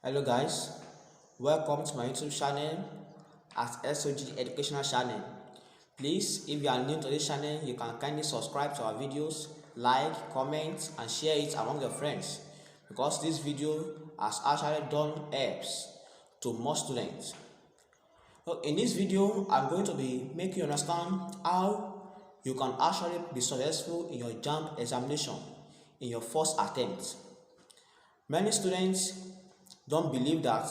Hello guys, welcome to my YouTube channel at S.O.G Educational Channel. Please, if you are new to this channel, you can kindly subscribe to our videos, like, comment and share it among your friends because this video has actually done helps to most students. So in this video, I'm going to be making you understand how you can actually be successful in your Jamb examination in your first attempt. Many students don't believe that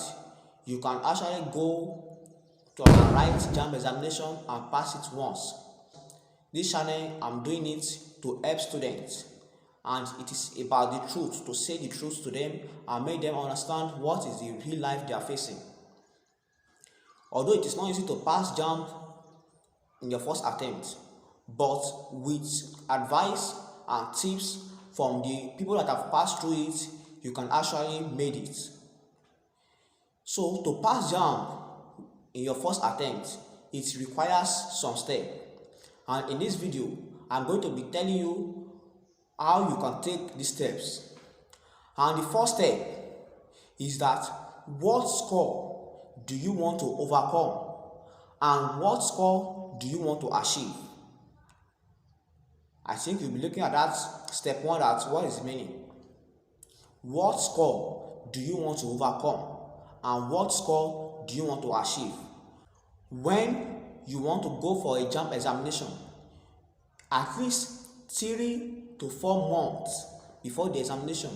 you can actually go to a right Jamb examination and pass it once. This channel, I'm doing it to help students, and it is about the truth, to say the truth to them and make them understand what is the real life they are facing. Although it is not easy to pass Jamb in your first attempt, but with advice and tips from the people that have passed through it, you can actually make it. So to pass Jamb in your first attempt, it requires some steps. And in this video, I'm going to be telling you how you can take these steps. And the first step is that what score do you want to overcome and what score do you want to achieve? I think you'll be looking at that step one, that what is the meaning? What score do you want to overcome and what score do you want to achieve? When you want to go for a Jamb examination, at least 3 to 4 months before the examination,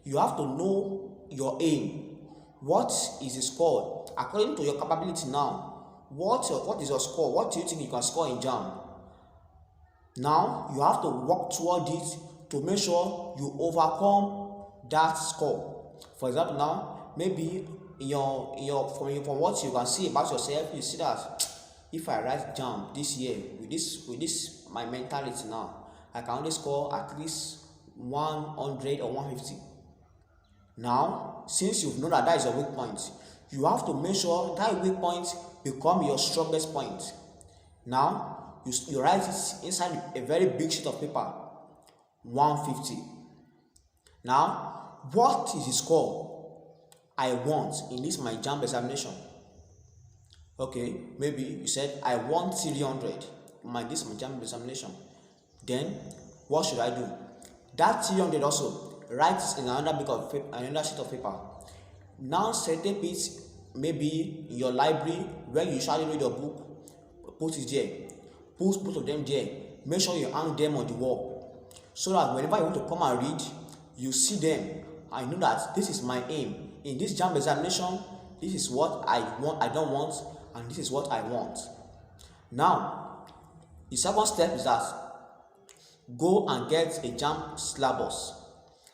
you have to know your aim. What is the score according to your capability now? What is your score? What do you think you can score in Jamb? Now you have to work toward it to make sure you overcome that score. For example, now maybe from what you can see about yourself, you see that if I write Jamb this year with this my mentality now, I can only score at least 100 or 150. Now, since you know that is your weak point, you have to make sure that weak point become your strongest point. Now you write it inside a very big sheet of paper, 150. Now, what is the score I want in this my Jamb examination? Okay, maybe you said I want 300 in this my Jamb examination. Then what should I do? That 300 also write in another sheet of paper. Now set up it maybe in your library where you usually read your book. Put it there. Put both of them there. Make sure you hang them on the wall so that whenever you want to come and read, you see them. I know that this is my aim in this Jamb examination. This is what I want, I don't want, and this is what I want. Now, the second step is that go and get a Jamb syllabus,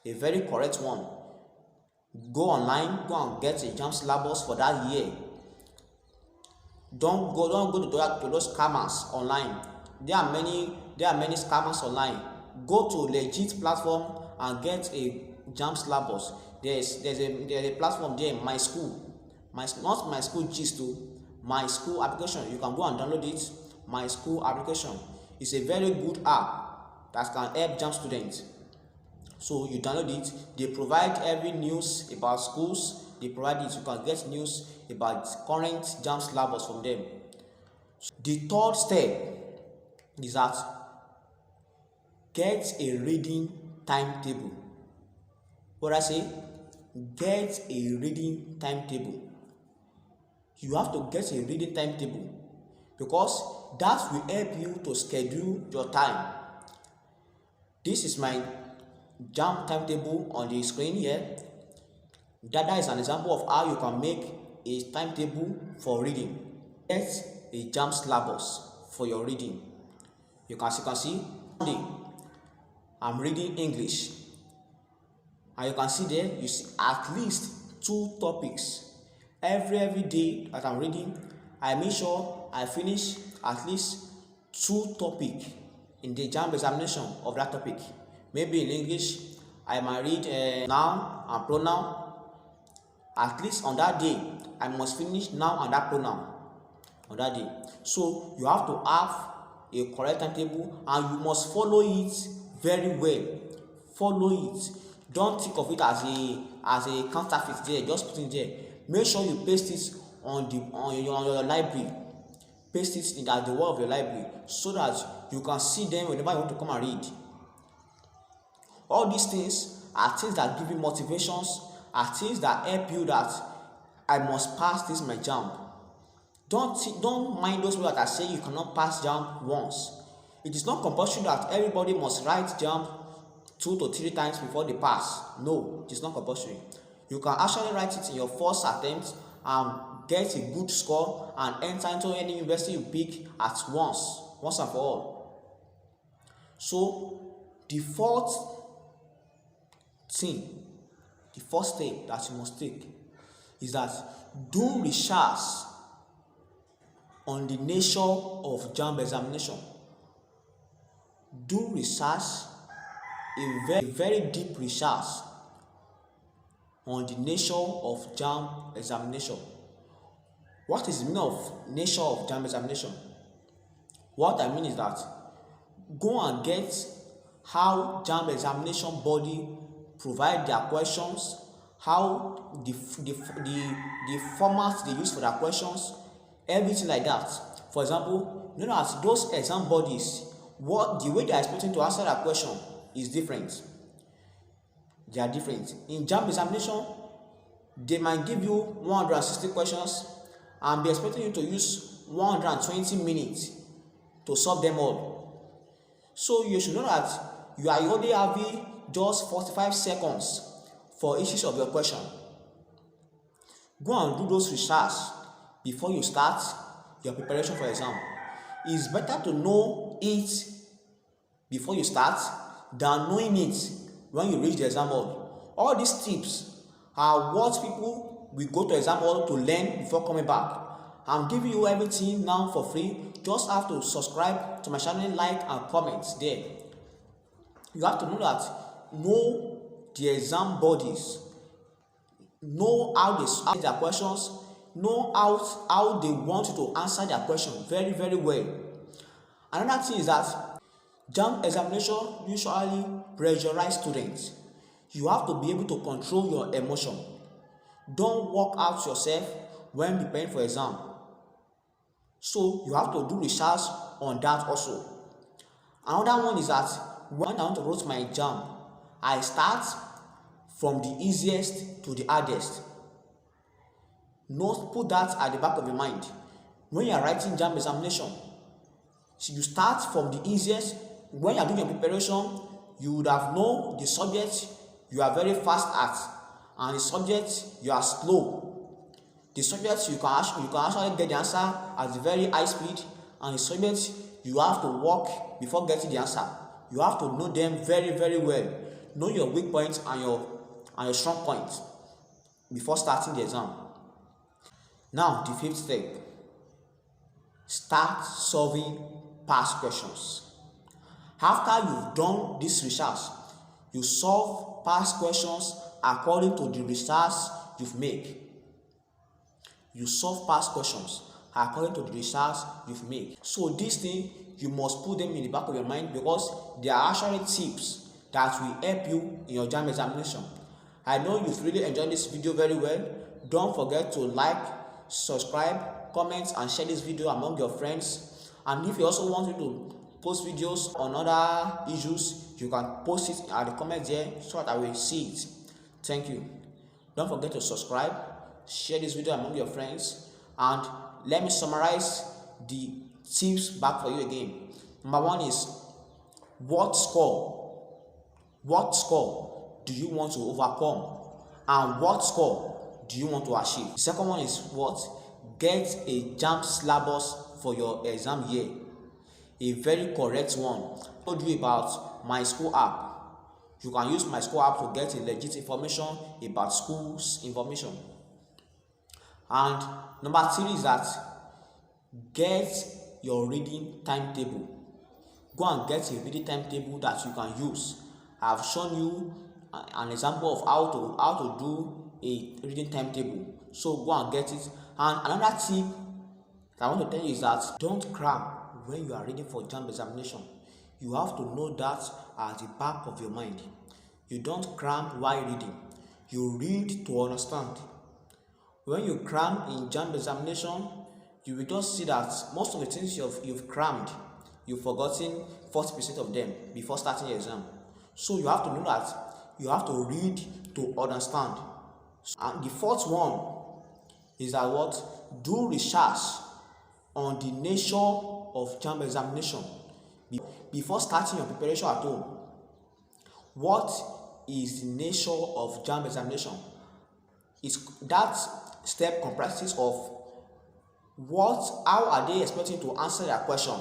a very correct one. Go online, go and get a Jamb syllabus for that year. Don't go to those scammers online. There are many scammers online. Go to legit platform and get a Jamb syllabus. There's a platform there, my school, not my school gist too, my school application. You can go and download it. My school application is a very good app that can help Jamb students. So you download it. They provide every news about schools. They provide it. You can get news about current Jamb syllabus from them. The third step is that get a reading timetable. What I say? Get a reading timetable. You have to get a reading timetable because that will help you to schedule your time. This is my Jamb timetable on the screen here. That is an example of how you can make a timetable for reading. Get a Jamb syllabus for your reading. You can see I'm reading English, and you can see there, you see at least 2 topics. Every day that I'm reading, I make sure I finish at least 2 topics in the Jamb examination of that topic. Maybe in English, I might read noun and pronoun. At least on that day, I must finish noun and that pronoun on that day. So you have to have a correct timetable and you must follow it very well. Follow it. Don't think of it as a counterfeit there, just put it there. Make sure you paste it on your library. Paste it in at the wall of your library so that you can see them whenever you want to come and read. All these things are things that give you motivations, are things that help you that I must pass this my Jamb. Don't mind those people that are saying you cannot pass Jamb once. It is not compulsory that everybody must write Jamb 2 to 3 times before they pass. No, it is not compulsory. You can actually write it in your first attempt and get a good score and enter into any university you pick at once and for all. So the first step that you must take is that do research on the nature of Jamb examination. Do research, a very deep research on the nature of Jamb examination. What is the meaning of nature of Jamb examination? What I mean is that go and get how Jamb examination body provide their questions, how the format they use for their questions, everything like that. For example, you know that those exam bodies, the way they are expecting to answer that question is different. They are different. In Jamb examination, they might give you 160 questions and be expecting you to use 120 minutes to solve them all. So you should know that you are only having just 45 seconds for each of your question. Go and do those research before you start your preparation for exam. It's better to know it before you start than knowing it when you reach the exam hall. All these tips are what people will go to exam hall to learn before coming back. I'm giving you everything now for free. Just have to subscribe to my channel, like and comment there. You have to know the exam bodies, know how they ask their questions, know how they want you to answer their question very, very well. Another thing is that Jamb examination usually pressurize students. You have to be able to control your emotion. Don't work out yourself when preparing for exam. So you have to do research on that also. Another one is that when I want to write my exam, I start from the easiest to the hardest. Put that at the back of your mind. When you are writing Jamb examination, so you start from the easiest. When you are doing your preparation, you would have known the subject you are very fast at and the subject you are slow. The subject you can actually get the answer at a very high speed, and the subject you have to work before getting the answer. You have to know them very, very well. Know your weak points and your strong points before starting the exam. Now, the fifth step. Start solving past questions. After you've done this research, you solve past questions according to the research you've made. You solve past questions according to the research you've made. So this thing, you must put them in the back of your mind because they are actually tips that will help you in your Jamb examination. I know you've really enjoyed this video very well. Don't forget to like, subscribe, comment and share this video among your friends. And if you also want me to post videos on other issues, you can post it at the comments there so that I will see it. Thank you. Don't forget to subscribe, share this video among your friends, and let me summarize the tips back for you again. Number one is, what score do you want to overcome, and what score do you want to achieve? The second one is what? Get a Jamb syllabus for your exam year. A very correct one. I told you about my school app. You can use my school app to get a legit information about schools information. And number three is that get your reading timetable. Go and get a reading timetable that you can use. I have shown you an example of how to do a reading timetable. So go and get it. And another tip that I want to tell you is that don't cram when you are reading for Jamb examination. You have to know that at the back of your mind. You don't cram while reading. You read to understand. When you cram in Jamb examination, you will just see that most of the things you've crammed, you've forgotten 40% of them before starting your exam. So you have to know that you have to read to understand. And the fourth one is that what? Do research on the nature of Jamb examination before starting your preparation at home. What is the nature of Jamb examination? That step comprises of how are they expecting to answer their question?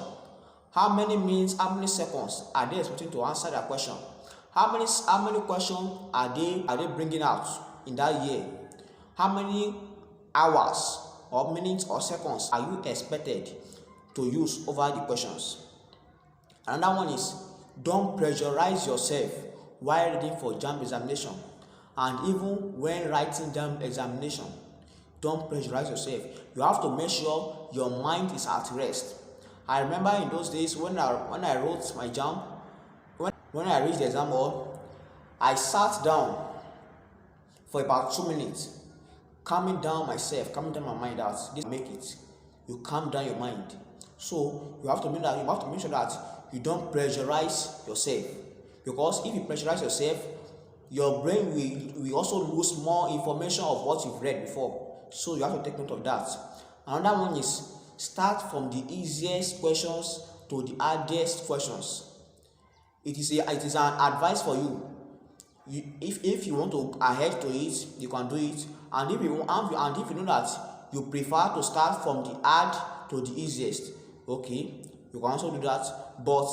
How many minutes, how many seconds are they expecting to answer their question? How many questions are they bringing out in that year? How many hours or minutes or seconds are you expected to use over the questions? Another one is, don't pressurize yourself while reading for Jamb examination, and even when writing Jamb examination. Don't pressurize yourself. You have to make sure your mind is at rest. I remember in those days when I wrote my Jamb, when I reached the exam hall, I sat down for about 2 minutes, calming down myself, calming down my mind that this make it. You calm down your mind. So you have to make sure that you don't pressurize yourself, because if you pressurize yourself, your brain will also lose more information of what you've read before. So you have to take note of that. Another one is, start from the easiest questions to the hardest questions. It is an advice for you. If you want to ahead to it, you can do it. And if you know that you prefer to start from the hard to the easiest, okay, you can also do that. But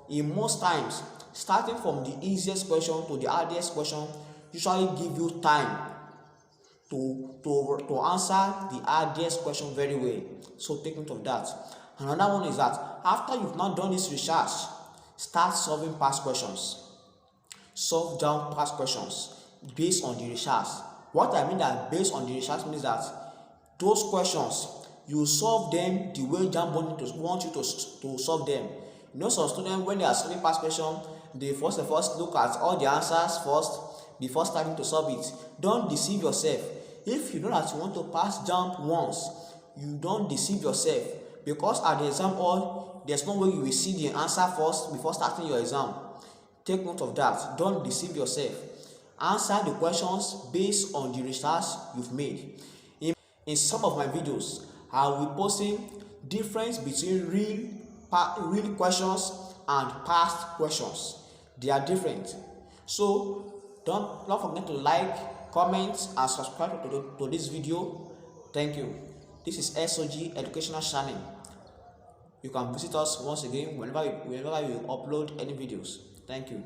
in most times, starting from the easiest question to the hardest question usually give you time to answer the hardest question very well. So take note of that. Another one is that after you've not done this research, start solving past questions. Solve down past questions based on the research. What I mean that based on the research means that those questions, you solve them the way Jamb want you to solve them. You know, some students, when they are solving past question, they first look at all the answers first before starting to solve it. Don't deceive yourself. If you know that you want to pass Jamb once, you don't deceive yourself, because at the exam hall, there's no way you will see the answer first before starting your exam. Take note of that. Don't deceive yourself. Answer the questions based on the research you've made. In some of my videos, I will be posting difference between real questions and past questions. They are different. So don't forget to like, comment, and subscribe to this video. Thank you. This is S.O.G Educational Channel. You can visit us once again whenever we upload any videos. Thank you.